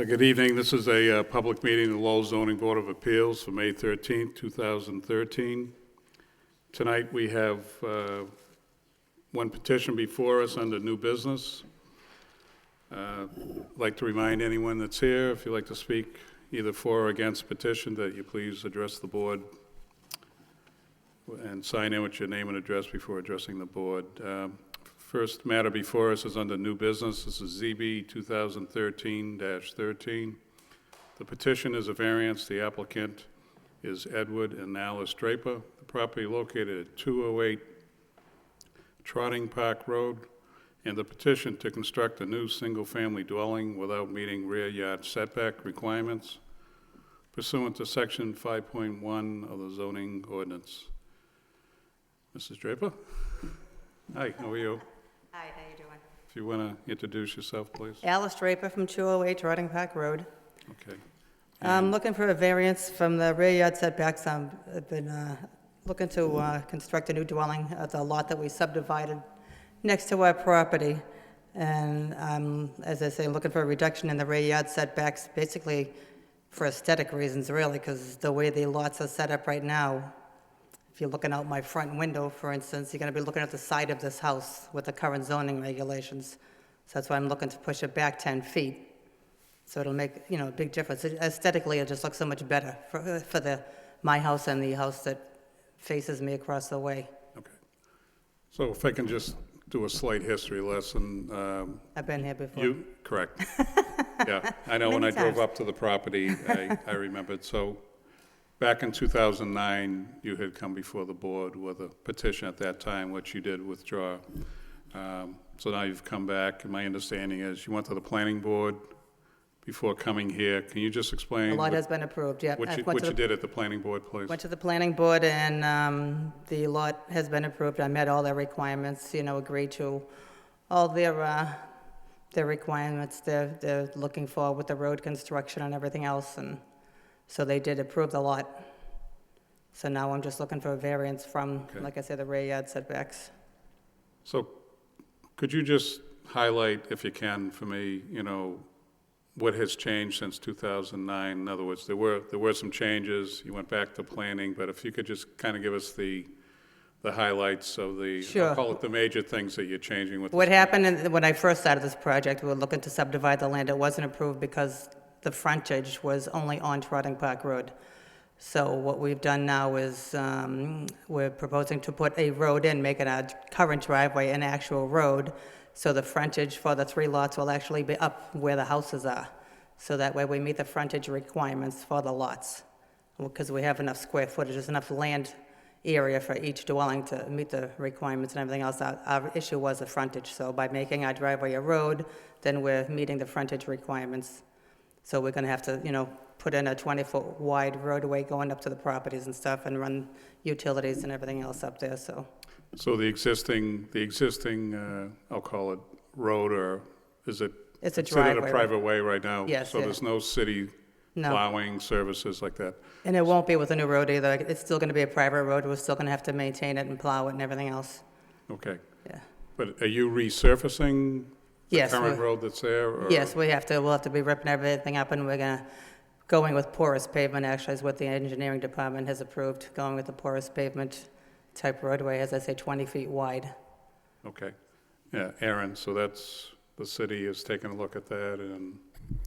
Good evening. This is a public meeting of the Lowell Zoning Board of Appeals for May 13th, 2013. Tonight we have one petition before us under new business. I'd like to remind anyone that's here, if you'd like to speak either for or against petition, that you please address the board and sign in with your name and address before addressing the board. First matter before us is under new business. This is ZB 2013-13. The petition is a variance. The applicant is Edward and Alice Draper. The property located at 208 Trotting Park Road, and the petition to construct a new single-family dwelling without meeting rear yard setback requirements pursuant to section 5.1 of the zoning ordinance. Mrs. Draper? Hi, how are you? Hi, how you doing? If you want to introduce yourself, please. Alice Draper from 208 Trotting Park Road. Okay. I'm looking for a variance from the rear yard setbacks. I've been looking to construct a new dwelling at the lot that we subdivided next to our property. And as I say, looking for a reduction in the rear yard setbacks, basically for aesthetic reasons, really, because the way the lots are set up right now, if you're looking out my front window, for instance, you're going to be looking at the side of this house with the current zoning regulations. So that's why I'm looking to push it back 10 feet. So it'll make, a big difference. Aesthetically, it just looks so much better for my house and the house that faces me across the way. Okay. So if I can just do a slight history lesson. I've been here before. Correct. Yeah, I know when I drove up to the property, I remembered. So back in 2009, you had come before the board with a petition at that time, which you did withdraw. So now you've come back, and my understanding is you went to the planning board before coming here. Can you just explain? The lot has been approved, yeah. What you did at the planning board, please? Went to the planning board, and the lot has been approved. I met all their requirements, agreed to all their requirements they're looking for with the road construction and everything else, and so they did approve the lot. So now I'm just looking for a variance from, like I said, the rear yard setbacks. So could you just highlight, if you can, for me, what has changed since 2009? In other words, there were some changes. You went back to planning, but if you could just kind of give us the highlights of Sure. I'll call it the major things that you're changing with. What happened when I first started this project, we were looking to subdivide the land. It wasn't approved because the frontage was only on Trotting Park Road. So what we've done now is we're proposing to put a road in, making our current driveway an actual road. So the frontage for the 3 lots will actually be up where the houses are. So that way we meet the frontage requirements for the lots. Because we have enough square footage, there's enough land area for each dwelling to meet the requirements and everything else. Our issue was the frontage. So by making our driveway a road, then we're meeting the frontage requirements. So we're going to have to, put in a 20-foot wide roadway going up to the properties and stuff and run utilities and everything else up there, so. So the existing, I'll call it road, or is it? It's a considered driveway. a private way right now? Yes. So there's no city plowing services like that? And it won't be with a new road either. It's still going to be a private road. We're still going to have to maintain it and plow it and everything else. Okay. Yeah. But are you resurfacing the Yes, current road that's there? Or? Yes, we'll have to be ripping everything up, and we're going with porous pavement, actually, is what the engineering department has approved, going with the porous pavement type roadway, as I say, 20 feet wide. Okay. Yeah, Aaron, so that's, the city is taking a look at that, and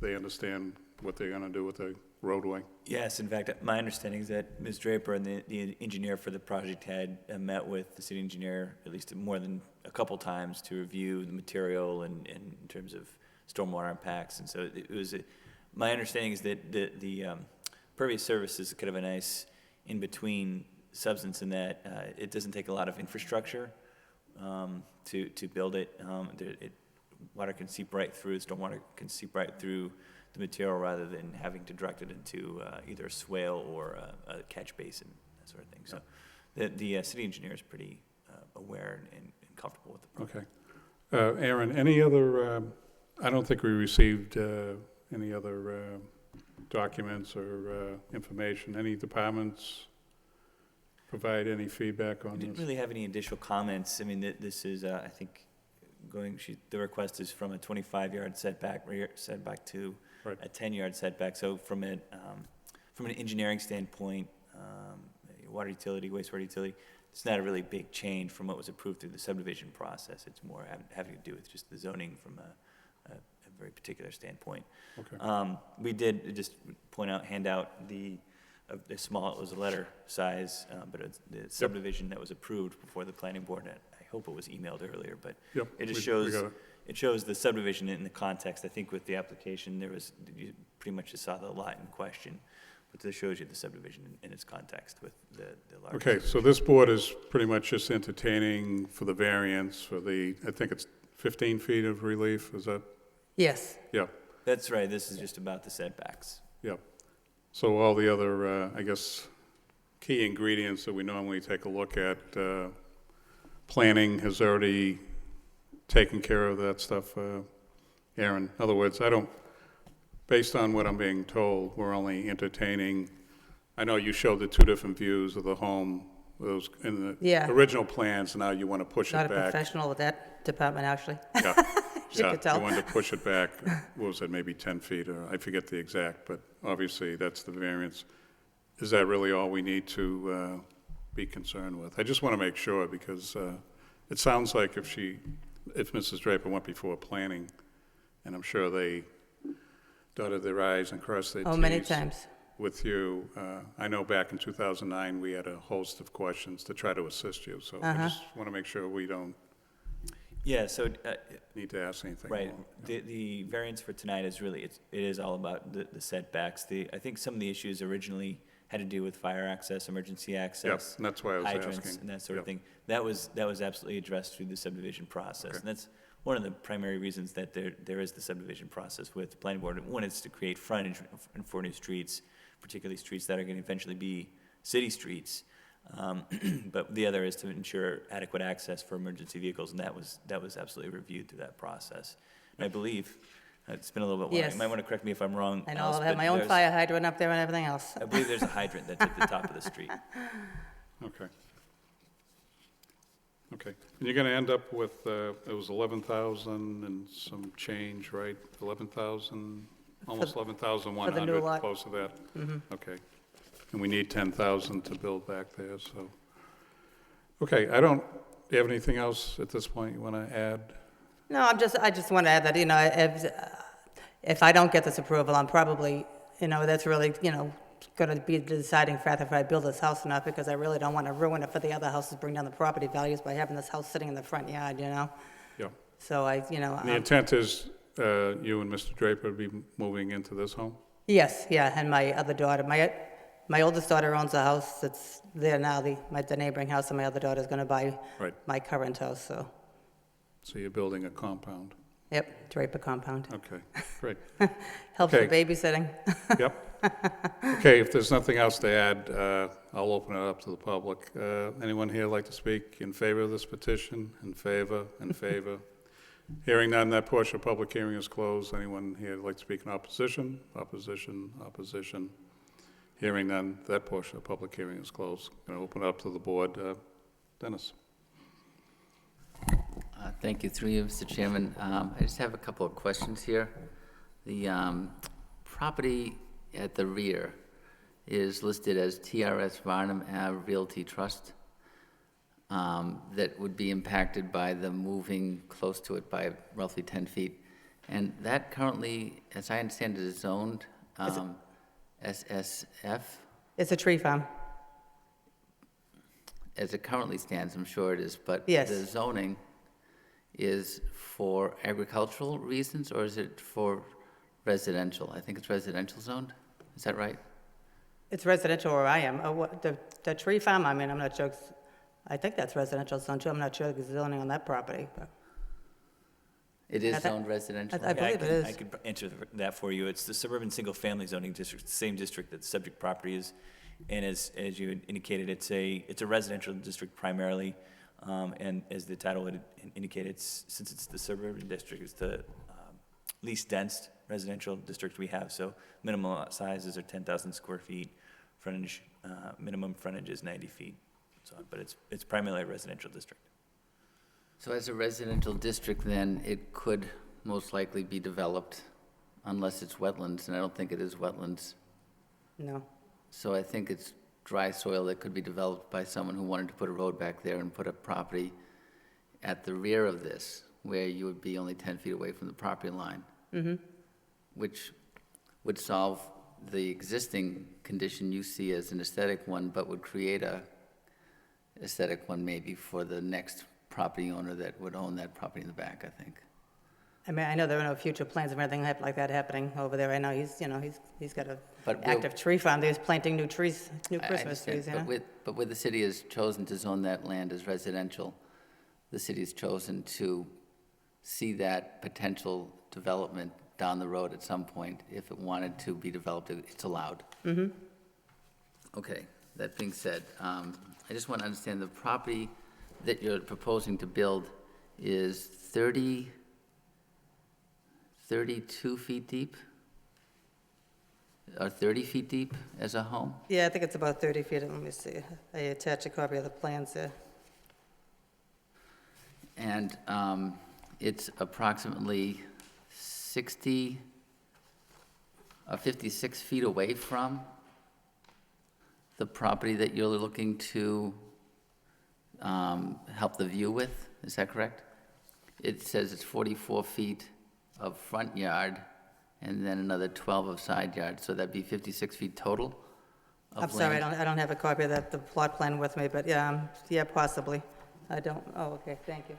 they understand what they're going to do with the roadway? Yes, in fact, my understanding is that Ms. Draper and the engineer for the project had met with the city engineer at least more than a couple times to review the material and in terms of stormwater impacts. And so it was, my understanding is that the pervious surface is kind of a nice in-between substance in that it doesn't take a lot of infrastructure to build it. Water can seep right through, stormwater can seep right through the material rather than having to direct it into either a swale or a catch basin, that sort of thing. So the city engineer is pretty aware and comfortable with the project. Okay. Aaron, any other, I don't think we received any other documents or information. Any departments provide any feedback on We this? didn't really have any additional comments. I mean, this is, I think, the request is from a 25-yard setback to Right. a 10-yard setback. So from an engineering standpoint, water utility, wastewater utility, it's not a really big change from what was approved through the subdivision process. It's more having to do with just the zoning from a very particular standpoint. Okay. We did just hand out the small, it was a letter size, but it's the subdivision that was approved before the planning board. I hope it was emailed earlier, but Yep, it just we shows, got it. it shows the subdivision in the context. I think with the application, you pretty much just saw the lot in question, but this shows you the subdivision in its context with the large. Okay, so this board is pretty much just entertaining for the variance for I think it's 15 feet of relief, is that? Yes. Yeah, That's right, this is just about the setbacks. yeah. So all the other, I guess, key ingredients that we normally take a look at, planning has already taken care of that stuff, Aaron. In other words, based on what I'm being told, we're only entertaining, I know you showed the two different views of the home, those in the Yeah. original plans, now you want to push Not it a back. professional with that department, actually. Yeah, You could tell. You wanted to push it back, what was it, maybe 10 feet, or I forget the exact, but obviously that's the variance. Is that really all we need to be concerned with? I just want to make sure, because it sounds like if Mrs. Draper went before planning, and I'm sure they dotted their i's and crossed their t's. Oh, many times. With you, I know back in 2009, we had a host of questions to try to assist you, so I just want to make sure we don't Yeah, so need to ask anything right. more. The variance for tonight is really, it is all about the setbacks. I think some of the issues originally had to do with fire access, emergency access. Yes, and that's why I was hydrants, asking. and that sort of Yep. thing. That was absolutely addressed through the subdivision process. Okay. And that's one of the primary reasons that there is the subdivision process with the planning board. One is to create frontage for new streets, particularly streets that are going to eventually be city streets. But the other is to ensure adequate access for emergency vehicles, and that was absolutely reviewed through that process. And I believe, it's been a little bit while, Yes. you might want to correct me if I'm wrong, I know, Alice, I have but my own there's- fire hydrant up there and everything else. I believe there's a hydrant that's at the top of the street. Okay. Okay. And you're going to end up with, it was 11,000 and some change, right? 11,000, almost 11,100, lot. close to that? Okay. And we need 10,000 to build back there, so. Okay, do you have anything else at this point you want to add? No, I just want to add that, if I don't get this approval, I'm probably, that's really, going to be the deciding factor if I build this house or not, because I really don't want to ruin it for the other houses, bring down the property values by having this house sitting in the front yard, Yeah. So And the intent is you and Mr. Draper would be moving into this home? yes, yeah, and my other daughter, my oldest daughter owns a house that's there now, the neighboring house, and my other daughter's going to buy Right. my current house, so, So you're building a compound? yep, Draper compound. Okay, great. Helps with Okay. babysitting. Yep. Okay, if there's nothing else to add, I'll open it up to the public. Anyone here like to speak in favor of this petition? In favor? In favor? Hearing none, that portion of public hearing is closed. Anyone here like to speak in opposition? Opposition, opposition. Hearing none, that portion of public hearing is closed. Going to open it up to the board. Dennis? Thank you, through you, Mr. Chairman. I just have a couple of questions here. The property at the rear is listed as TRS Varnum Ave Realty Trust. That would be impacted by the moving close to it by roughly 10 feet. And that currently, as I understand it, is zoned SSF. It's a tree farm. As it currently stands, I'm sure it is, but Yes. the zoning is for agricultural reasons, or is it for residential? I think it's residential zoned. Is that right? It's residential where I am. The tree farm, I'm not sure, I think that's residential zone too, I'm not sure the zoning on that property, but. It is I thought- zoned residential? I believe it is. I could answer that for you. It's the suburban single-family zoning district, the same district that the subject property is. And as you had indicated, it's a residential district primarily. And as the title would indicate, since it's the suburban district, it's the least dense residential district we have. So minimum lot sizes are 10,000 square feet. Frontage, minimum frontage is 90 feet. So, but it's primarily a residential district. So as a residential district, then, it could most likely be developed unless it's wetlands, and I don't think it is wetlands. No. So I think it's dry soil that could be developed by someone who wanted to put a road back there and put a property at the rear of this, where you would be only 10 feet away from the property line. Which would solve the existing condition you see as an aesthetic one, but would create a aesthetic one maybe for the next property owner that would own that property in the back, I think. I mean, I know there are no future plans of anything like that happening over there. I know he's got a But we'll- active tree farm. There's planting new trees, new I Christmas trees, understand, you know? but where the city has chosen to zone that land as residential, the city's chosen to see that potential development down the road at some point. If it wanted to be developed, it's allowed. Okay, that being said, I just want to understand, the property that you're proposing to build is 32 feet deep? Or 30 feet deep as a home? Yeah, I think it's about 30 feet. Let me see. I attached a copy of the plans there. And it's approximately 56 feet away from the property that you're looking to help the view with, is that correct? It says it's 44 feet of front yard and then another 12 of side yard, so that'd be 56 feet total of I'm sorry, land. I don't have a copy of the plot plan with me, but yeah, possibly. I don't, oh, okay, thank you.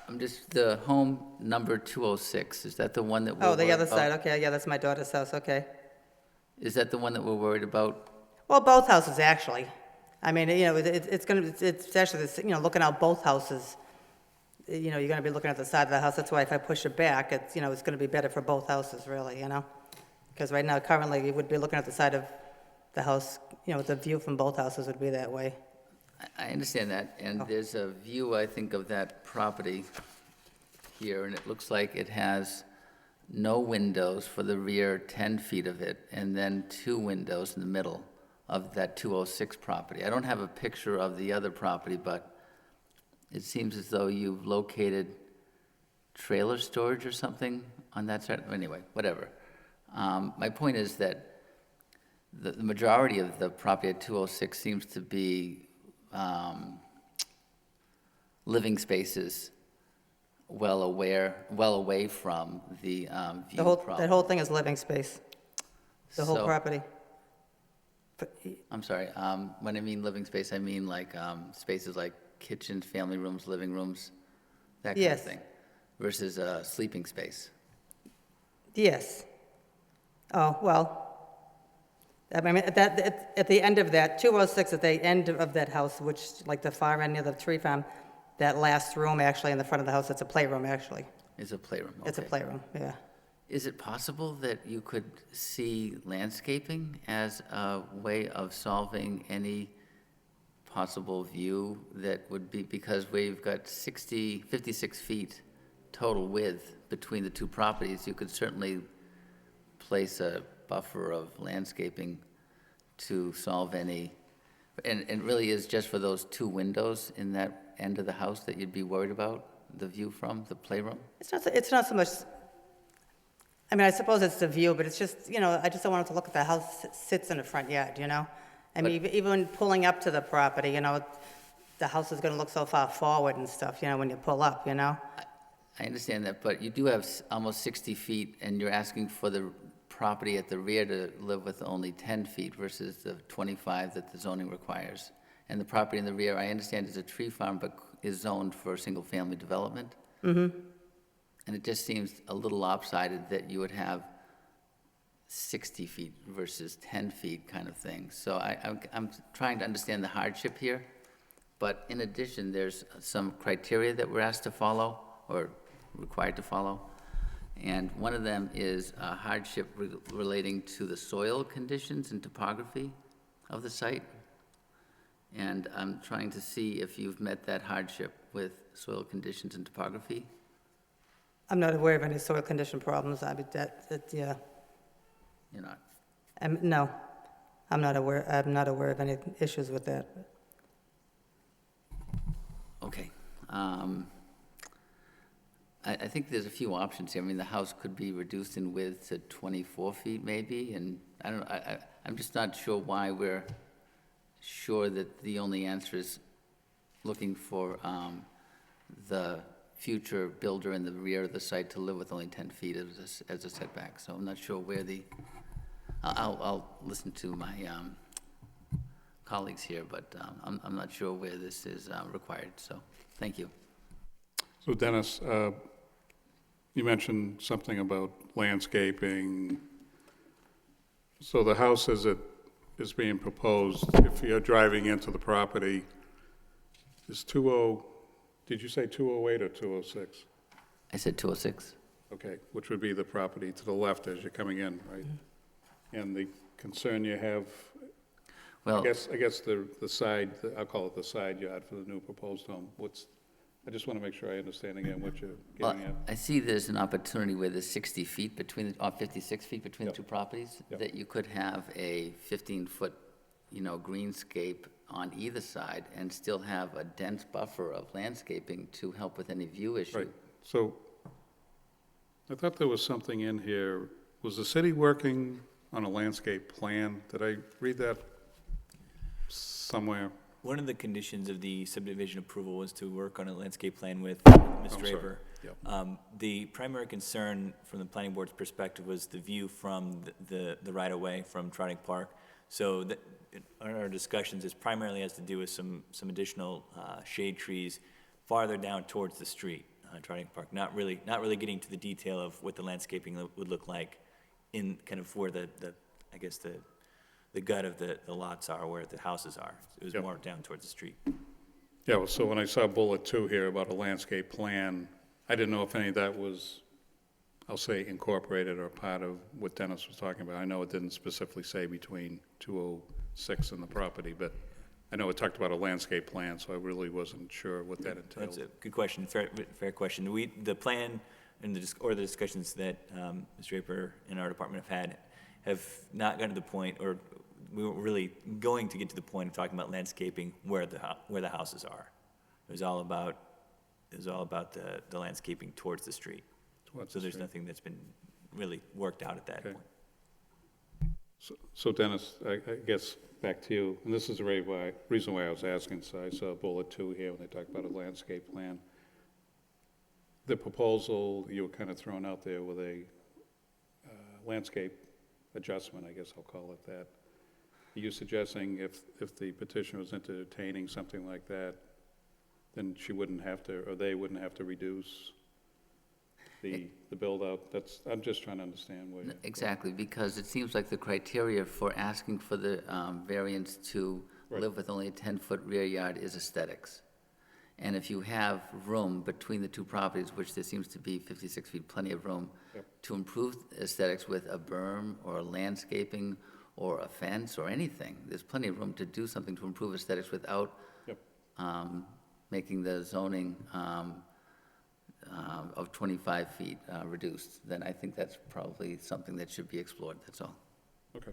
I'm just, the home number 206, is that the one that we're Oh, the worried other about? side, okay, yeah, that's my daughter's house, okay. Is that the one that we're worried about? Well, both houses, actually. I mean, it's actually, looking out both houses, you're gonna be looking at the side of the house. That's why if I push it back, it's gonna be better for both houses, really, Because right now, currently, you would be looking at the side of the house, the view from both houses would be that way. I understand that, and Oh. there's a view, I think, of that property here, and it looks like it has no windows for the rear 10 feet of it, and then 2 windows in the middle of that 206 property. I don't have a picture of the other property, but it seems as though you've located trailer storage or something on that side. Anyway, whatever. My point is that the majority of the property at 206 seems to be living spaces well away from the view problem. That whole thing is living space, the whole So- property. I'm sorry, when I mean living space, I mean like spaces like kitchens, family rooms, living rooms, that kind of Yes. thing, versus a sleeping space. Yes. Oh, well, I mean, at the end of that, 206, at the end of that house, which, like the far end near the tree farm, that last room, actually, in the front of the house, it's a playroom, actually. Is a playroom, It's a okay. playroom, yeah. Is it possible that you could see landscaping as a way of solving any possible view that would be, because we've got 56 feet total width between the two properties, you could certainly place a buffer of landscaping to solve any, and it really is just for those 2 windows in that end of the house that you'd be worried about, the view from, the playroom? It's not so much, I mean, I suppose it's the view, but it's just, I just don't want it to look at the house that sits in the front yard, I mean, even pulling up to the property, the house is gonna look so far forward and stuff, when you pull up, I understand that, but you do have almost 60 feet, and you're asking for the property at the rear to live with only 10 feet versus the 25 that the zoning requires. And the property in the rear, I understand, is a tree farm, but is zoned for single-family development. Mm-hmm. And it just seems a little lopsided that you would have 60 feet versus 10 feet kind of thing. So I'm trying to understand the hardship here, but in addition, there's some criteria that we're asked to follow, or required to follow. And one of them is a hardship relating to the soil conditions and topography of the site. And I'm trying to see if you've met that hardship with soil conditions and topography. I'm not aware of any soil condition problems, I mean, yeah. You're not. No, I'm not aware of any issues with that. Okay. I think there's a few options here. I mean, the house could be reduced in width to 24 feet maybe, and I don't, I'm just not sure why we're sure that the only answer is looking for the future builder in the rear of the site to live with only 10 feet as a setback. So I'm not sure where the, I'll listen to my colleagues here, but I'm not sure where this is required, so thank you. So Dennis, you mentioned something about landscaping. So the house as it is being proposed, if you're driving into the property, is did you say 208 or 206? I said 206. Okay, which would be the property to the left as you're coming in, right? And the concern you have, Well, I guess the side, I'll call it the side yard for the new proposed home. I just want to make sure I understand again what you're well, getting at. I see there's an opportunity where there's 60 feet between, or 56 feet between the Yep. two properties, Yep. that you could have a 15-foot, greenscape on either side and still have a dense buffer of landscaping to help with any view issue. Right, so I thought there was something in here. Was the city working on a landscape plan? Did I read that somewhere? One of the conditions of the subdivision approval was to work on a landscape plan with Ms. sorry. Draper. Yep. The primary concern from the planning board's perspective was the view from the right-of-way from Trotting Park. So our discussions is primarily has to do with some additional shade trees farther down towards the street, Trotting Park. Not really getting to the detail of what the landscaping would look like in kind of where the gut of the lots are, where the houses are. It was Yep. more down towards the street. Yeah, well, so when I saw bullet 2 here about a landscape plan, I didn't know if any of that was, I'll say, incorporated or part of what Dennis was talking about. I know it didn't specifically say between 206 and the property, but I know it talked about a landscape plan, so I really wasn't sure what that entailed. That's a good question, fair question. The plan and the discussions that Ms. Draper and our department have not gotten to the point, or we were really going to get to the point of talking about landscaping where the houses are. It was all about the landscaping towards the street. Towards So the there's street. nothing that's been really worked out at that Okay. point. So Dennis, I guess back to you, and this is the reason why I was asking, so I saw bullet 2 here when they talk about a landscape plan. The proposal you were kind of throwing out there with a landscape adjustment, I guess I'll call it that. Are you suggesting if the petitioner was entertaining something like that, then she wouldn't have to, or they wouldn't have to reduce the build-out? I'm just trying to understand where you're... Exactly, because it seems like the criteria for asking for the variance to Right. live with only a 10-foot rear yard is aesthetics. And if you have room between the two properties, which there seems to be 56 feet, plenty of room, Yep. to improve aesthetics with a berm or landscaping or a fence or anything, there's plenty of room to do something to improve aesthetics without Yep. making the zoning of 25 feet reduced, then I think that's probably something that should be explored, that's all. Okay.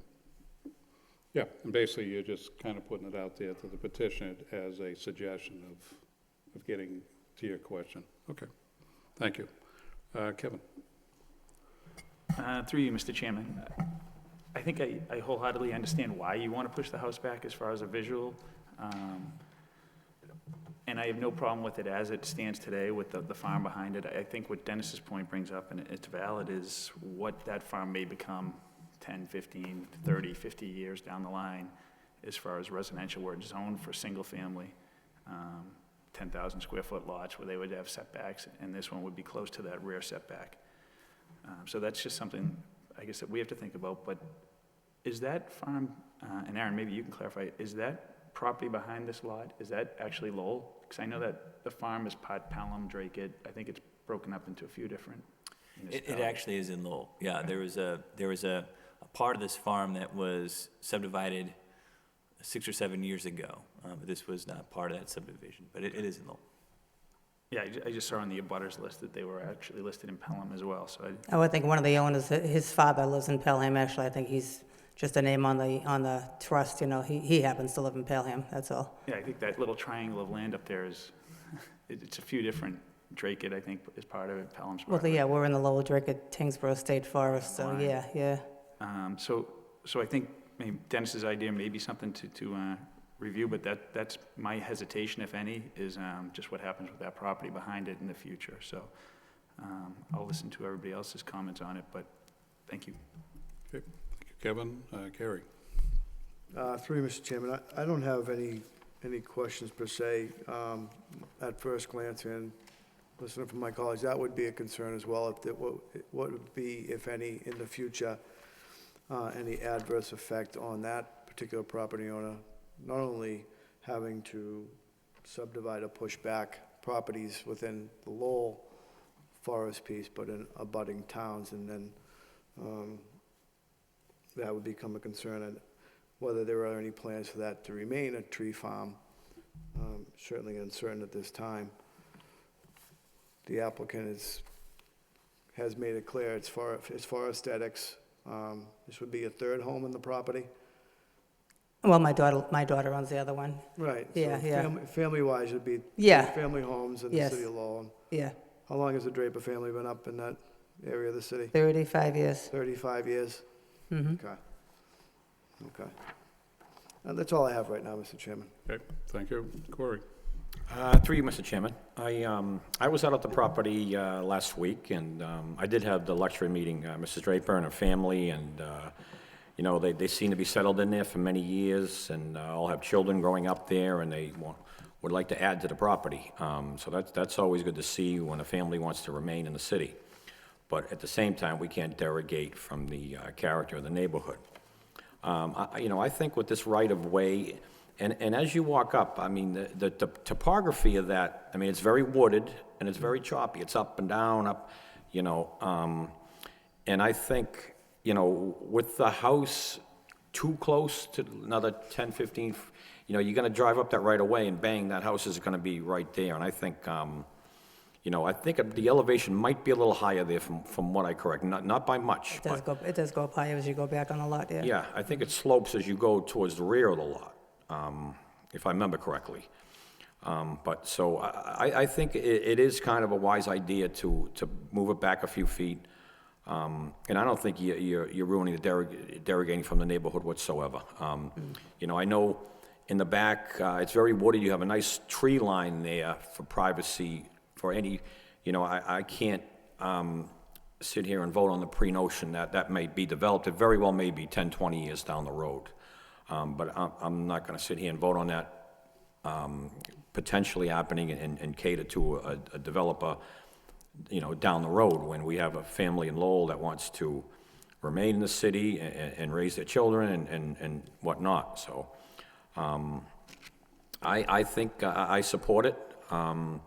Yeah, and basically you're just kind of putting it out there to the petitioner as a suggestion of getting to your question. Okay, thank you. Kevin? Through you, Mr. Chairman. I think I wholeheartedly understand why you want to push the house back as far as a visual. And I have no problem with it as it stands today with the farm behind it. I think what Dennis's point brings up, and it's valid, is what that farm may become 10, 15, 30, 50 years down the line as far as residential, where it's zoned for single-family, 10,000 square foot lots where they would have setbacks, and this one would be close to that rear setback. So that's just something, I guess, that we have to think about. But is that farm, and Aaron, maybe you can clarify, is that property behind this lot, is that actually Lowell? Because I know that the farm is part Pelham, Drake-It. I think it's broken up into a few different It municipalities. actually is in Lowell. Yeah, there was a part of this farm that was subdivided 6 or 7 years ago. This was not part of that subdivision, but it is in Lowell. Yeah, I just saw on the abutters list that they were actually listed in Pelham as well, so I, I think one of the owners, his father lives in Pelham, actually. I think he's just a name on the trust, he happens to live in Pelham, that's all. yeah, I think that little triangle of land up there is, it's a few different Drake it, I think, is part of it, Pelham's Well, part of it. yeah, we're in the Lowell Tingsboro State Forest, so Line. yeah. So I think maybe Dennis's idea may be something to review, but that's my hesitation, if any, is just what happens with that property behind it in the future. So I'll listen to everybody else's comments on it, but thank you. Okay, thank you, Kevin. Gary? Through you, Mr. Chairman, I don't have any questions per se. At first glance and listening from my colleagues, that would be a concern as well. What would be, if any, in the future, any adverse effect on that particular property owner, not only having to subdivide or push back properties within the Lowell forest piece, but in abutting towns, and then that would become a concern. And whether there are any plans for that to remain a tree farm, certainly uncertain at this time. The applicant has made it clear it's for aesthetics. This would be a third home in the property. Well, my daughter owns the other one. Right. Yeah, so yeah. Family-wise, it'd be Yeah. family homes in the Yes. city of Lowell. Yeah, How long has the Draper family been up in that area of the city? 35 years. 35 years? Mm-hmm. Okay. That's all I have right now, Mr. Chairman. Okay, thank you. Corey? Through you, Mr. Chairman. I was out at the property last week, and I did have the luxury of meeting Mrs. Draper and her family, and, you know, they seem to be settled in there for many years, and all have children growing up there, and they would like to add to the property. So that's always good to see when a family wants to remain in the city. But at the same time, we can't derogate from the character of the neighborhood. I think with this right-of-way, and as you walk up, I mean, the topography of that, I mean, it's very wooded, and it's very choppy. It's up and down, and I think, with the house too close to another 10, 15, you're going to drive up that right away, and bang, that house is going to be right there. And I think, I think the elevation might be a little higher there from what I correct, not by much. It does go up higher as you go back on the lot, yeah. Yeah, I think it slopes as you go towards the rear of the lot, if I remember correctly. But so I think it is kind of a wise idea to move it back a few feet. And I don't think you're ruining derogating from the neighborhood whatsoever. I know in the back, it's very wooded. You have a nice tree line there for privacy for any, I can't sit here and vote on the pre-notion that may be developed. It very well may be 10, 20 years down the road. But I'm not going to sit here and vote on that potentially happening and cater to a developer, down the road when we have a family in Lowell that wants to remain in the city and raise their children and whatnot. So I think I support it. I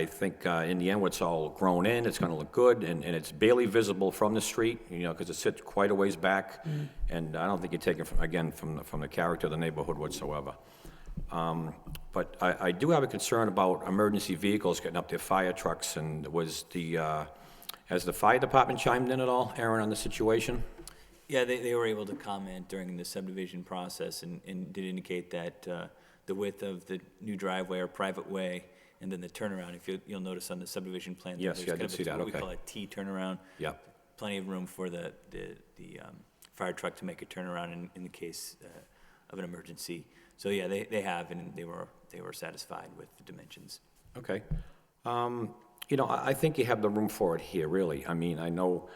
think in the end, when it's all grown in, it's going to look good, and it's barely visible from the street, because it sits quite a ways back, and I don't think you take it from the character of the neighborhood whatsoever. But I do have a concern about emergency vehicles getting up there, fire trucks, and has the fire department chimed in at all, Aaron, on the situation? Yeah, they were able to comment during the subdivision process and did indicate that the width of the new driveway or private way, and then the turnaround, if you'll notice on the subdivision plan. Yes, there's yeah, I kind did of see that, what we okay. call a T turnaround. Yep. Plenty of room for the fire truck to make a turnaround in the case of an emergency. So yeah, they have, and they were satisfied with the dimensions. Okay. I think you have the room for it here, really. I mean, I know,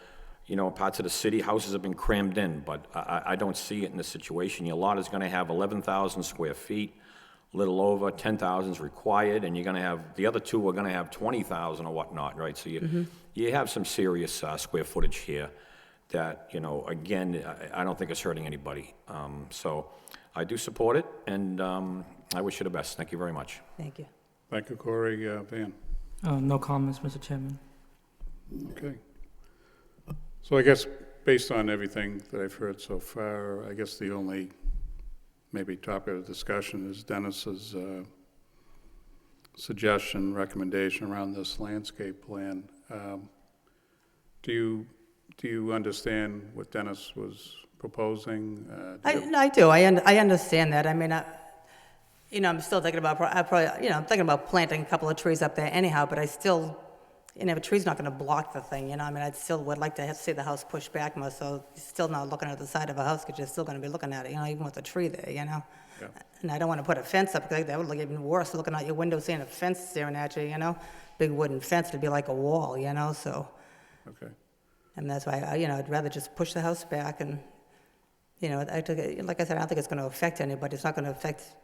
parts of the city, houses have been crammed in, but I don't see it in this situation. Your lot is going to have 11,000 square feet, a little over 10,000 is required, and you're going to have, the other two are going to have 20,000 or whatnot, right? So you have some serious square footage here that, again, I don't think it's hurting anybody. So I do support it, and I wish you the best. Thank you very much. Thank you. Thank you, Corey. Van? No comments, Mr. Chairman. Okay. So I guess based on everything that I've heard so far, I guess the only maybe topic of discussion is Dennis's suggestion, recommendation around this landscape plan. Do you understand what Dennis was proposing? I do. I understand that. I mean, I'm still thinking about, I'm thinking about planting a couple of trees up there anyhow, but I still, a tree's not gonna block the thing, I still would like to see the house pushed back more, so you're still not looking at the side of a house, because you're still gonna be looking at it, even with a tree there, Yeah. And I don't wanna put a fence up, because that would look even worse, looking out your window, seeing a fence staring at you, big wooden fence, it'd be like a wall, so, Okay. and that's why, I'd rather just push the house back, and, like I said, I don't think it's gonna affect anybody, it's not gonna affect,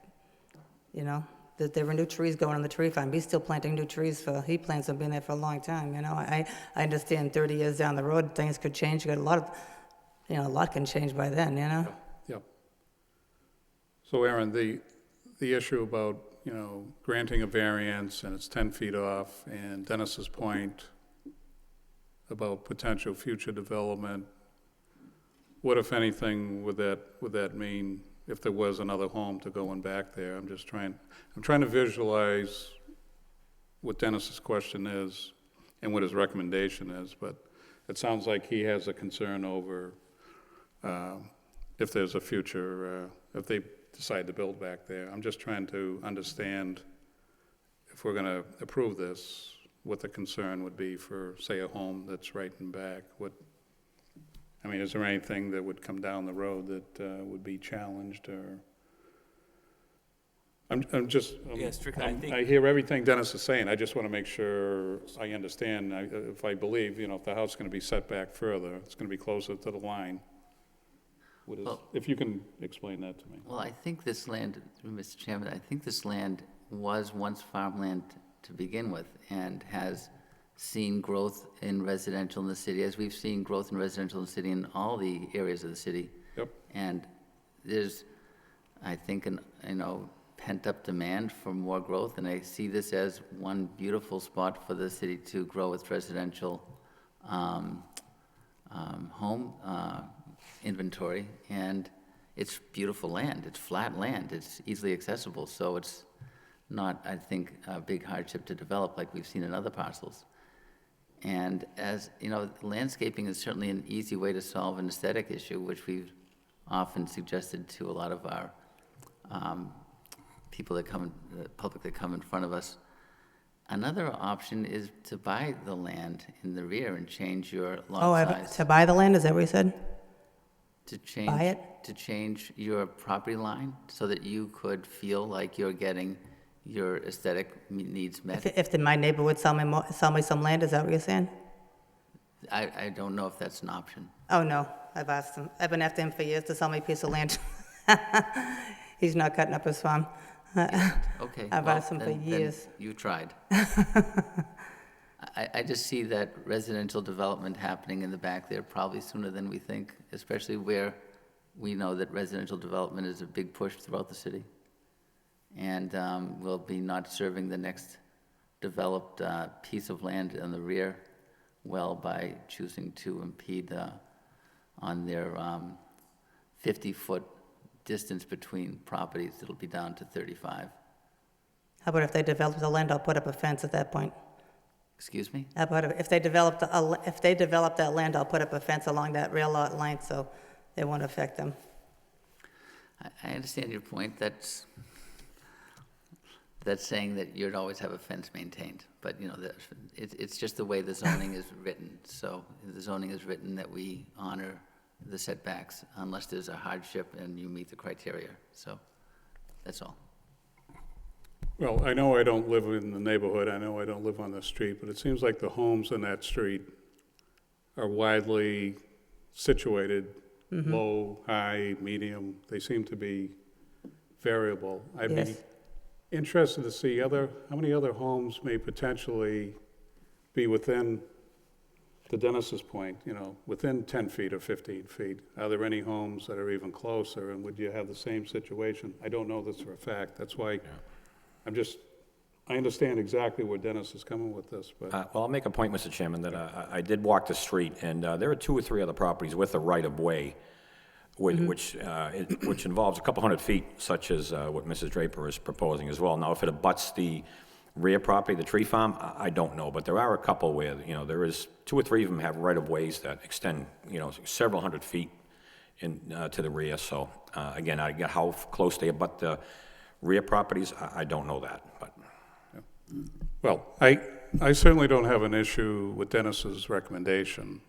there were new trees going on the tree farm. He's still planting new trees he plans on being there for a long time, I understand 30 years down the road, things could change. A lot can change by then, Yep. So Aaron, the issue about, granting a variance and it's 10 feet off, and Dennis's point about potential future development, what, if anything, would that mean if there was another home to going back there? I'm trying to visualize what Dennis's question is and what his recommendation is, but it sounds like he has a concern over if there's a future, if they decide to build back there. I'm just trying to understand, if we're gonna approve this, what the concern would be for, say, a home that's right in back. Is there anything that would come down the road that would be challenged, or? Yeah, strictly, I think- I hear everything Dennis is saying. I just want to make sure I understand. If I believe, if the house is going to be set back further, it's going to be closer to the line. If you can explain that to me. Well, I think this land, Mr. Chairman, I think this land was once farmland to begin with, and has seen growth in residential in the city, as we've seen growth in residential in the city in all the areas of the city. Yep. And there's, I think, pent-up demand for more growth, and I see this as one beautiful spot for the city to grow its residential home inventory. And it's beautiful land. It's flat land. It's easily accessible, so it's not, I think, a big hardship to develop like we've seen in other parcels. And as, landscaping is certainly an easy way to solve an aesthetic issue, which we've often suggested to a lot of our the public that come in front of us. Another option is to buy the land in the rear and change your lot size. To buy the land, is that what you said? To change, buy it? To change your property line so that you could feel like you're getting your aesthetic needs met. If my neighbor would sell me some land, is that what you're saying? I don't know if that's an option. Oh, no, I've asked him. I've been after him for years to sell me a piece of land. He's not cutting up his farm. Okay. I've well, asked him for then years. You tried. I just see that residential development happening in the back there probably sooner than we think, especially where we know that residential development is a big push throughout the city. And we'll be not serving the next developed piece of land in the rear well by choosing to impede on their 50-foot distance between properties. It'll be down to 35. How about if they develop the land, I'll put up a fence at that point? Excuse me? How about if they develop that land, I'll put up a fence along that rail lot line so it won't affect them. I understand your point. That's saying that you'd always have a fence maintained, but it's just the way the zoning is written. So the zoning is written that we honor the setbacks unless there's a hardship and you meet the criteria. So that's all. Well, I know I don't live in the neighborhood. I know I don't live on the street, but it seems like the homes in that street are widely situated, low, high, medium. They seem to be variable. I'd be Yes. interested to see how many other homes may potentially be within, to Dennis's point, within 10 feet or 15 feet. Are there any homes that are even closer, and would you have the same situation? I don't know this for a fact. That's why I understand exactly where Dennis is coming with this, but. Well, I'll make a point, Mr. Chairman, that I did walk the street, and there are 2 or 3 other properties with a right-of-way, which involves a couple hundred feet, such as what Mrs. Draper is proposing as well. Now, if it abuts the rear property, the tree farm, I don't know, but there are a couple where, there is 2 or 3 of them have right-of-ways that extend, several hundred feet to the rear. So, again, I get how close they abut the rear properties, I don't know that, but. Well, I certainly don't have an issue with Dennis's recommendation,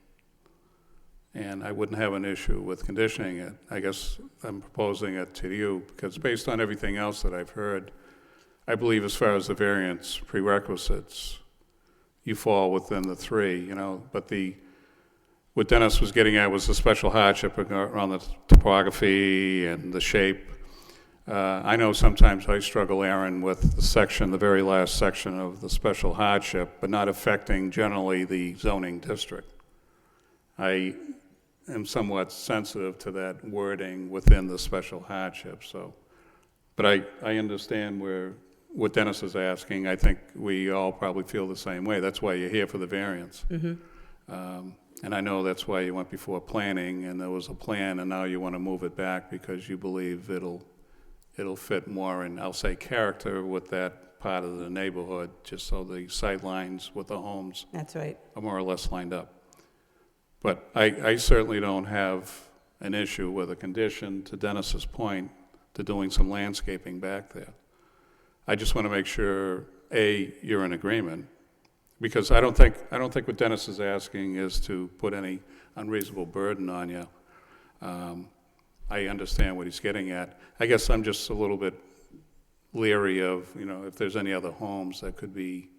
and I wouldn't have an issue with conditioning it. I guess I'm proposing it to you, because based on everything else that I've heard, I believe as far as the variance prerequisites, you fall within the three, you know, but what Dennis was getting at was the special hardship around the topography and the shape. I know sometimes I struggle, Aaron, with the very last section of the special hardship, but not affecting generally the zoning district. I am somewhat sensitive to that wording within the special hardship, so. But I understand what Dennis is asking. I think we all probably feel the same way. That's why you're here for the variance. And I know that's why you went before planning, and there was a plan, and now you want to move it back because you believe it'll fit more in, I'll say, character with that part of the neighborhood, just so the sight lines with the homes That's right. are more or less lined up. But I certainly don't have an issue with a condition, to Dennis's point, to doing some landscaping back there. I just want to make sure, A, you're in agreement, because I don't think what Dennis is asking is to put any unreasonable burden on you. I understand what he's getting at. I guess I'm just a little bit leery of, you know, if there's any other homes that could be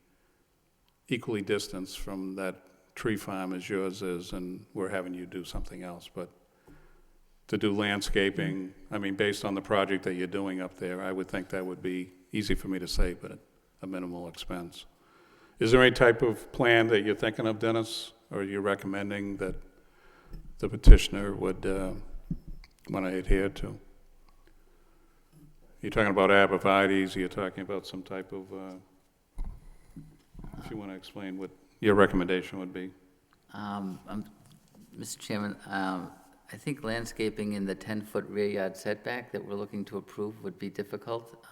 equally distanced from that tree farm as yours is, and we're having you do something else. But to do landscaping, I mean, based on the project that you're doing up there, I would think that would be easy for me to say, but at a minimal expense. Is there any type of plan that you're thinking of, Dennis, or you're recommending that the petitioner would want to adhere to? You're talking about abrevieties, you're talking about some type of, if you want to explain what your recommendation would be. Mr. Chairman, I think landscaping in the 10-foot rear yard setback that we're looking to approve would be difficult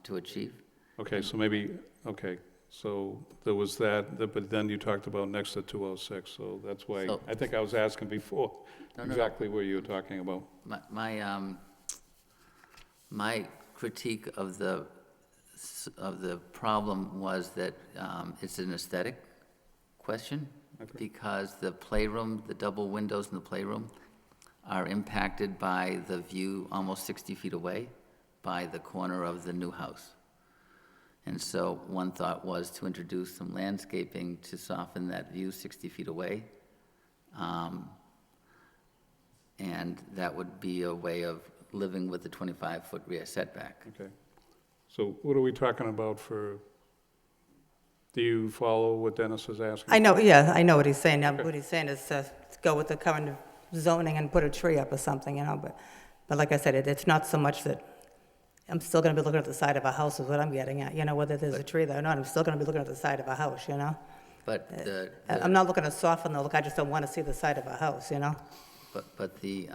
to achieve. Okay, so maybe, okay, so there was that, but then you talked about next to 206, so that's why, So- I think I was asking before, No. exactly what you were talking about. My critique of the problem was that it's an aesthetic question, because the playroom, the double windows in the playroom are impacted by the view almost 60 feet away by the corner of the new house. And so one thought was to introduce some landscaping to soften that view 60 feet away. And that would be a way of living with the 25-foot rear setback. Okay, so what are we talking about for, do you follow what Dennis is asking? I know, yeah, I know what he's saying. Now, what he's saying is to go with the current zoning and put a tree up or something, you know, but like I said, it's not so much that, I'm still gonna be looking at the side of a house is what I'm getting at, you know, whether there's a tree there or not, I'm still gonna be looking at the side of a house, you know? But I'm not looking to soften the look, I just don't want to see the side of a house, you know? But the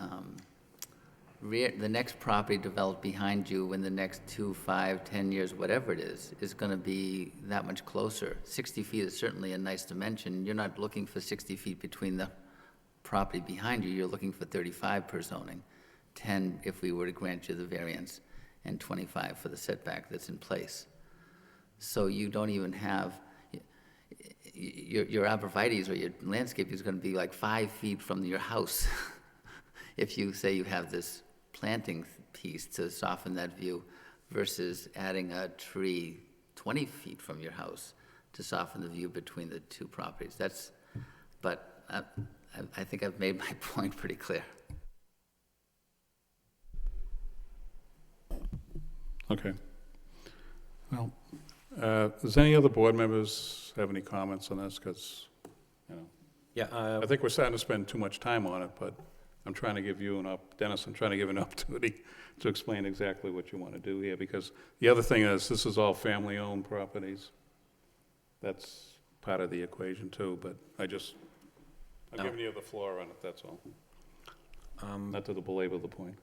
next property developed behind you in the next 2, 5, 10 years, whatever it is going to be that much closer. 60 feet is certainly a nice dimension. You're not looking for 60 feet between the property behind you. You're looking for 35 per zoning, 10 if we were to grant you the variance, and 25 for the setback that's in place. So you don't even have, your arborvitaes or your landscape is going to be like 5 feet from your house if you say you have this planting piece to soften that view versus adding a tree 20 feet from your house to soften the view between the two properties. But I think I've made my point pretty clear. Okay. Well, does any other board members have any comments on this? Because, you know, Yeah, I think we're starting to spend too much time on it, but I'm trying to give you Dennis, I'm trying to give an opportunity to explain exactly what you want to do here, because the other thing is, this is all family-owned properties. That's part of the equation too, but I'm giving you the floor on it, that's all. Not to belabor the point.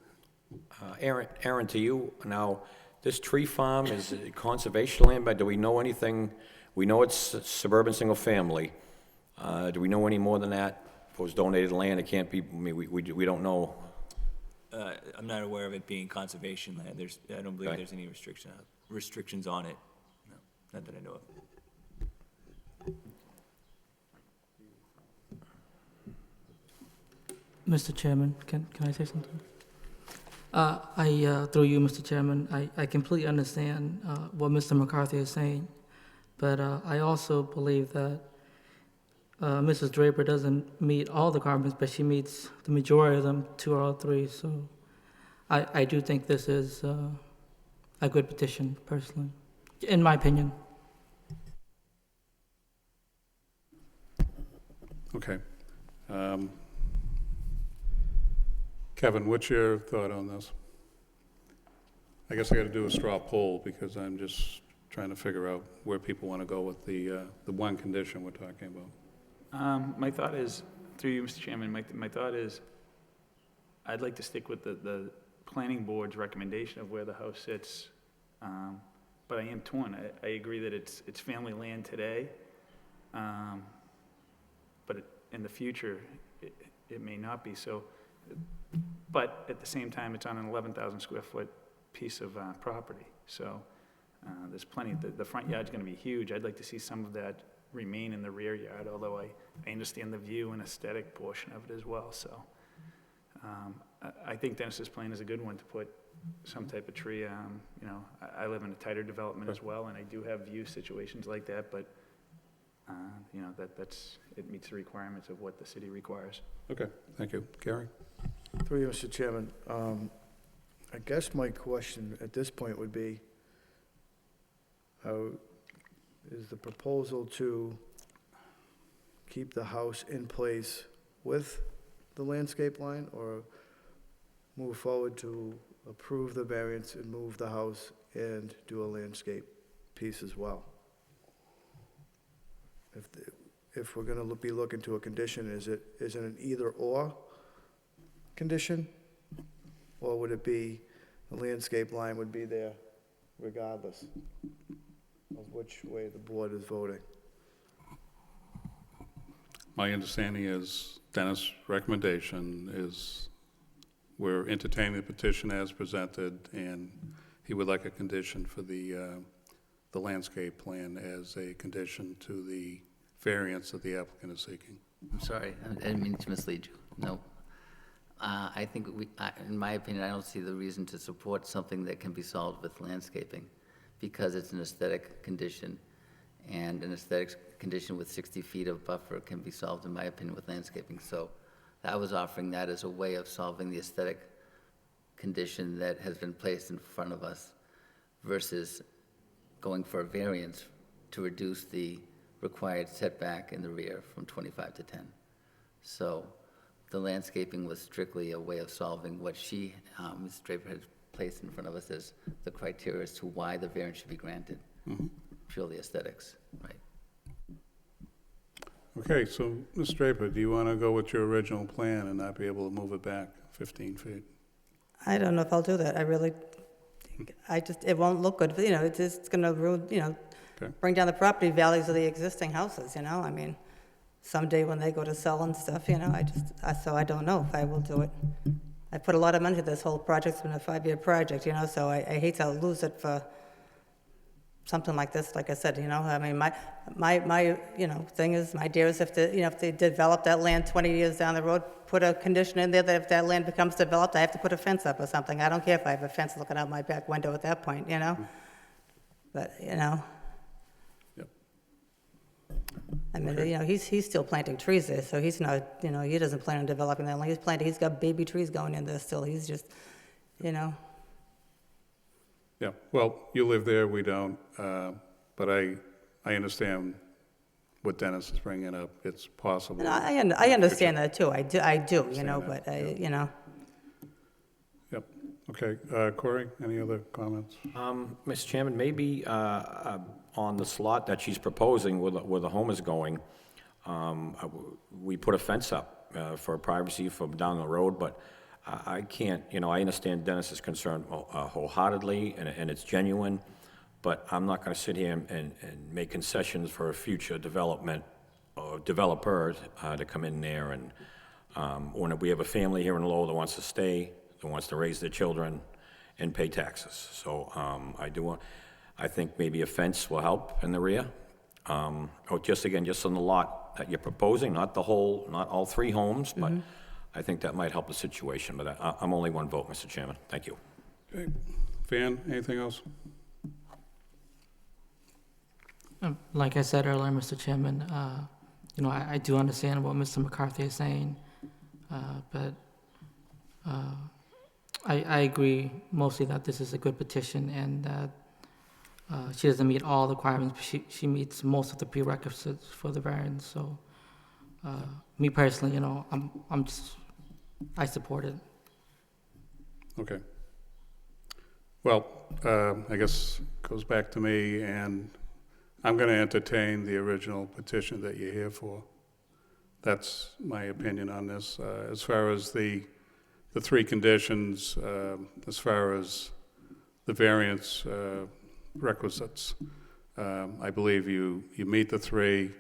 Aaron, to you, now, this tree farm is conservation land, but do we know anything? We know it's suburban single-family. Do we know any more than that? If it was donated land, it can't be, I mean, we don't know. I'm not aware of it being conservation land. I don't believe Okay. there's any restrictions on it. No, not that I know of. Mr. Chairman, can I say something? Through you, Mr. Chairman, I completely understand what Mr. McCarthy is saying, but I also believe that Mrs. Draper doesn't meet all the requirements, but she meets the majority of them, 2 out of 3. So I do think this is a good petition, personally, in my opinion. Okay. Kevin, what's your thought on this? I guess I got to do a straw poll because I'm just trying to figure out where people want to go with the one condition we're talking about. My thought is, through you, Mr. Chairman, my thought is, I'd like to stick with the planning board's recommendation of where the house sits, but I am torn. I agree that it's family land today, but in the future, it may not be so. But at the same time, it's on an 11,000 square foot piece of property, so there's plenty. The front yard's going to be huge. I'd like to see some of that remain in the rear yard, although I understand the view and aesthetic portion of it as well. So I think Dennis's plan is a good one to put some type of tree. You know, I live in a tighter development as well, and I do have view situations like that, but you know, it meets the requirements of what the city requires. Okay, thank you. Gary? Through you, Mr. Chairman, I guess my question at this point would be, is the proposal to keep the house in place with the landscape line, or move forward to approve the variance and move the house and do a landscape piece as well? If we're gonna be looking to a condition, is it an either-or condition? Or would it be, the landscape line would be there regardless of which way the board is voting? My understanding is Dennis' recommendation is we're entertaining the petition as presented, and he would like a condition for the landscape plan as a condition to the variance that the applicant is seeking. I'm sorry, I didn't mean to mislead you. No. I think in my opinion, I don't see the reason to support something that can be solved with landscaping, because it's an aesthetic condition, and an aesthetic condition with 60 feet of buffer can be solved, in my opinion, with landscaping. So I was offering that as a way of solving the aesthetic condition that has been placed in front of us, versus going for a variance to reduce the required setback in the rear from 25 to 10. So the landscaping was strictly a way of solving what Ms. Draper had placed in front of us as the criteria as to why the variance should be granted. Purely aesthetics, right? Okay, so Ms. Draper, do you want to go with your original plan and not be able to move it back 15 feet? I don't know if I'll do that. It won't look good, you know, it's gonna ruin, you know, Okay. bring down the property values of the existing houses, you know, I mean, someday when they go to sell and stuff, you know, so I don't know if I will do it. I put a lot of money into this whole project. It's been a 5-year project, you know, so I hate to lose it for something like this. Like I said, you know, I mean, my you know, thing is, my idea is if they develop that land 20 years down the road, put a condition in there that if that land becomes developed, I have to put a fence up or something. I don't care if I have a fence looking out my back window at that point, you know? But, you know. Yep. I mean, you know, he's still planting trees there, so he's not, you know, he doesn't plan on developing that land. He's got baby trees going in there still. He's just, you know. Yeah, well, you live there, we don't, but I understand what Dennis is bringing up. It's possible. And I understand that too. I do, you know, Understand but that, you know. Yep, okay. Corey, any other comments? Mr. Chairman, maybe on the slot that she's proposing where the home is going, we put a fence up for privacy from down the road, but I can't, you know, I understand Dennis's concern wholeheartedly, and it's genuine, but I'm not going to sit here and make concessions for a future development or developers to come in there. And when we have a family here in Lowell that wants to stay, that wants to raise their children and pay taxes. So I think maybe a fence will help in the rear. Or just on the lot that you're proposing, not all 3 homes, but I think that might help the situation. But I'm only one vote, Mr. Chairman. Thank you. Okay. Van, anything else? Like I said earlier, Mr. Chairman, I do understand what Mr. McCarthy is saying, but I agree mostly that this is a good petition and that she doesn't meet all the requirements, but she meets most of the prerequisites for the variance. So, me personally, I support it. Okay. Well, I guess it goes back to me, and I'm going to entertain the original petition that you're here for. That's my opinion on this. As far as the 3 conditions, as far as the variance requisites, I believe you meet the 3.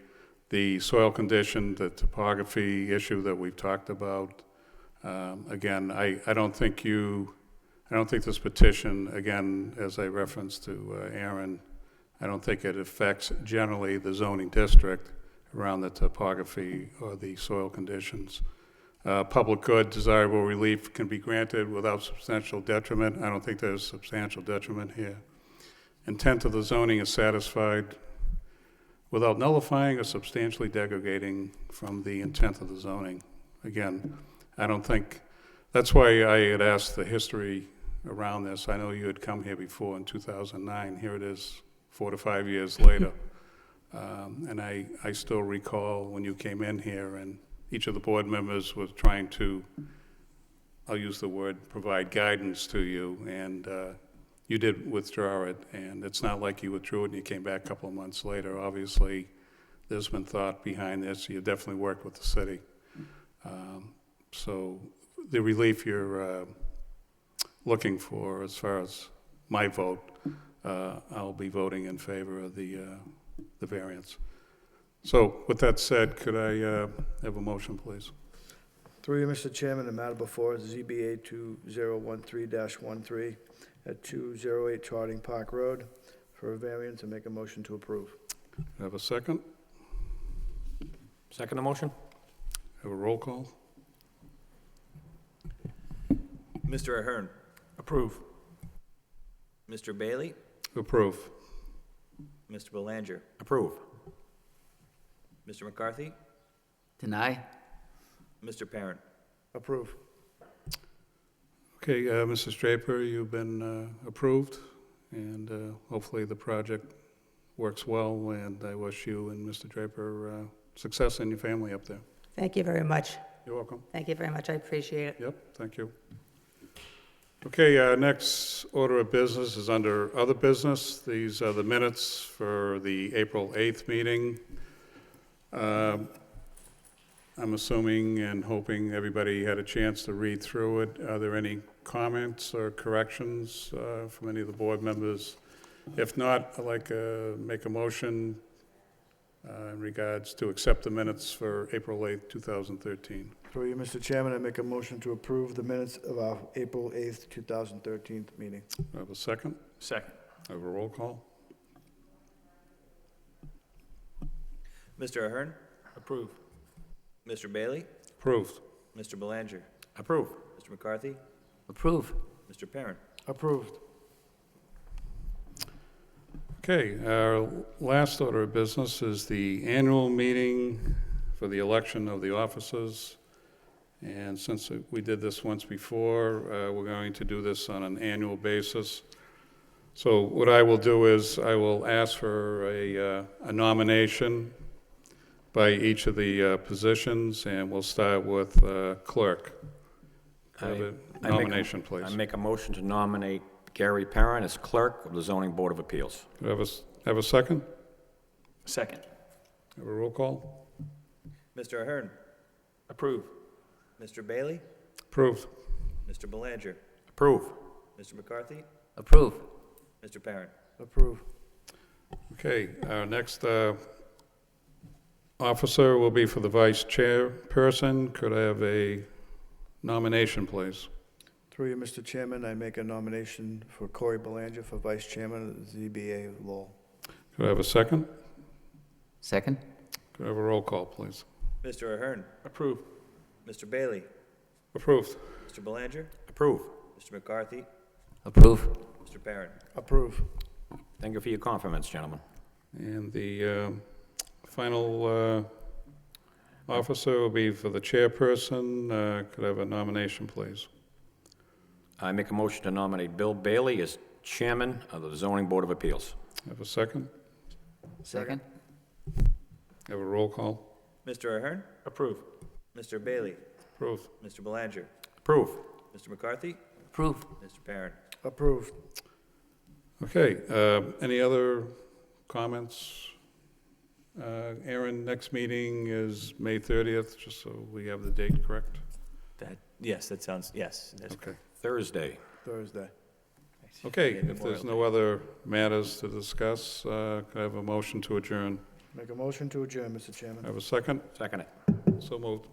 The soil condition, the topography issue that we've talked about. Again, I don't think this petition, again, as I referenced to Aaron, I don't think it affects generally the zoning district around the topography or the soil conditions. Public good, desirable relief can be granted without substantial detriment. I don't think there's substantial detriment here. Intent of the zoning is satisfied without nullifying or substantially derogating from the intent of the zoning. Again, I don't think, that's why I had asked the history around this. I know you had come here before in 2009. Here it is 4 to 5 years later. And I still recall when you came in here and each of the board members was trying to, I'll use the word, provide guidance to you, and you did withdraw it, and it's not like you withdrew it and you came back a couple of months later. Obviously, there's been thought behind this. You definitely worked with the city. So the relief you're looking for, as far as my vote, I'll be voting in favor of the variance. So with that said, could I have a motion, please? Through you, Mr. Chairman, the matter before is ZBA 2013-13 at 208 Trotting Park Road for a variance, and make a motion to approve. Have a second? Second the motion? Have a roll call? Mr. Ahern, Approve. Mr. Bailey, Approve. Mr. Belanger, Approve. Mr. McCarthy, Deny? Mr. Parent. Approve. Okay, Mrs. Draper, you've been approved, and hopefully the project works well, and I wish you and Mr. Draper success in your family up there. Thank you very much. You're welcome. Thank you very much. I appreciate it. Yep, thank you. Okay, next order of business is under other business. These are the minutes for the April 8th meeting. I'm assuming and hoping everybody had a chance to read through it. Are there any comments or corrections from any of the board members? If not, I'd like to make a motion in regards to accept the minutes for April 8th, 2013. Through you, Mr. Chairman, I make a motion to approve the minutes of our April 8th, 2013 meeting. Do I have a second? Second. I have a roll call? Mr. Ahern, Approve. Mr. Bailey, Approved. Mr. Belanger, Approve. Mr. McCarthy, Approve. Mr. Parent. Approved. Okay, our last order of business is the annual meeting for the election of the officers. And since we did this once before, we're going to do this on an annual basis. So what I will do is I will ask for a nomination by each of the positions, and we'll start with clerk. Could I have a nomination, please? I make a motion to nominate Gary Parent as clerk of the Zoning Board of Appeals. Do I have a second? Second. Have a roll call? Mr. Ahern, Approve. Mr. Bailey, Approved. Mr. Belanger, Approve. Mr. McCarthy, Approve. Mr. Parent. Approved. Okay, our next officer will be for the vice chairperson. Could I have a nomination, please? Through you, Mr. Chairman, I make a nomination for Corey Belanger for Vice Chairman of the ZBA of Lowell. Could I have a second? Second? Could I have a roll call, please? Mr. Ahern, Approved. Mr. Bailey, Approved. Mr. Belanger, Approve. Mr. McCarthy, Approve. Mr. Perrin. Approve. Thank you for your compliments, gentlemen. And the final officer will be for the chairperson. Could I have a nomination, please? I make a motion to nominate Bill Bailey as chairman of the Zoning Board of Appeals. Have a second? Second? Have a roll call? Mr. Ahern, Approved. Mr. Bailey, Approved. Mr. Belanger, Approve. Mr. McCarthy, Approve. Mr. Perrin. Approved. Okay, any other comments? Aaron, next meeting is May 30th, just so we have the date correct? Yes, that sounds, yes, that's Okay. Thursday. Thursday. Okay, Yeah, if there's no other matters to discuss, could I have a motion to adjourn? Make a motion to adjourn, Mr. Chairman. Have a second? Second it. So moved.